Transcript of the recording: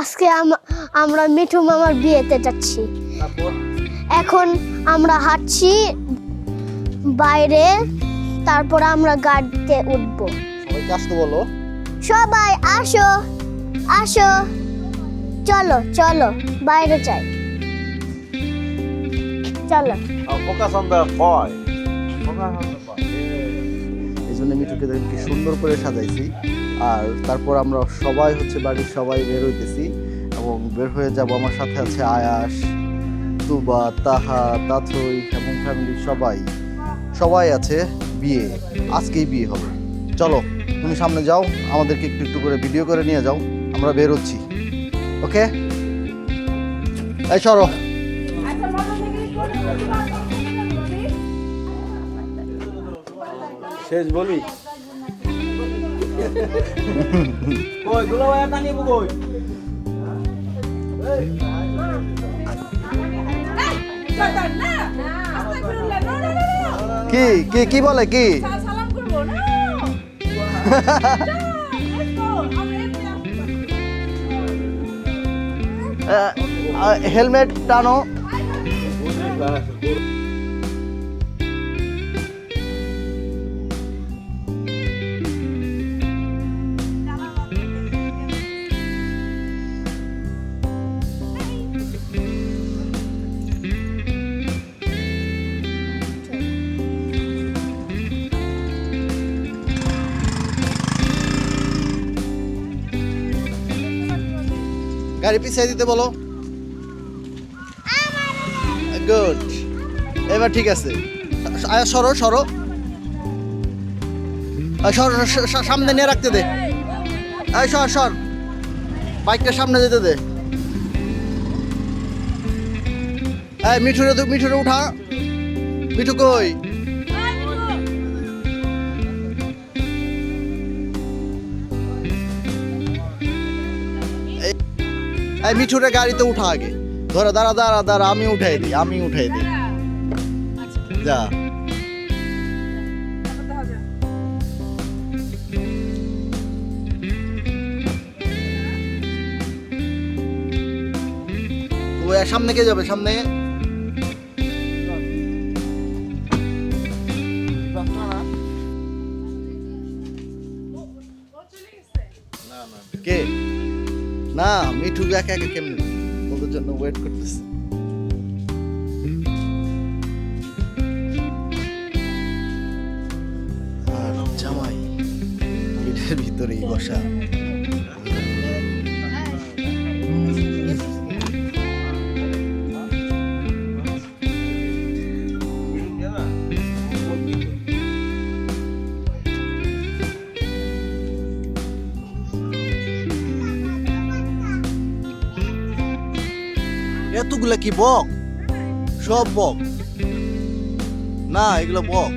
আজকে আমরা মিঠু মামার বিয়েতে যাচ্ছি। এখন আমরা হাঁটছি বাইরে, তারপর আমরা গাড়িতে উঠবো। সবাইকে আসতে বলো। সবাই আসো আসো, চলো চলো বাইরে যাই, চলো। Focus on the boy. এই জন্য মিঠুকে দেখুন কি সুন্দর করে সাজাইছি। আর তারপর আমরা সবাই বাড়ির সবাই বের হইতেছি এবং বের হয়ে যাব। আমার সাথে আছে আয়াস, তুবা, তাহা, তাথই এবং ফ্যামিলির সবাই আছে। বিয়ে আজকেই বিয়ে হবে। চলো তুমি সামনে যাও, আমাদেরকে একটু একটু করে ভিডিও করে নিয়ে যাও, আমরা বের হচ্ছি। ওকে, এই সরো। শেষ বলি। কই দুলা ভাই টানি কই? কি কি কি বলে কি? সালাম করব না। হেলমেট টানো। গাড়ি পিছিয়ে দিতে বলো। গুড, এবার ঠিক আছে। সরো সরো, সামনে নিয়ে রাখতে দে। এই সর, বাইকটা সামনে যেতে দে। এই মিঠুরে উঠা। মিঠু কই? এই মিঠুরে গাড়িতে উঠা আগে। ধরো, দাঁড়া, আমি উঠাই দিই। যা। ও সামনে কে যাবে? সামনে কে? না, মিঠু একা একা কেমনে? ওদের জন্য ওয়েট করতেছে। আর জামাই গেটের ভিতরেই বসা। এতগুলা কি বক? সব বক না, এগুলো বক।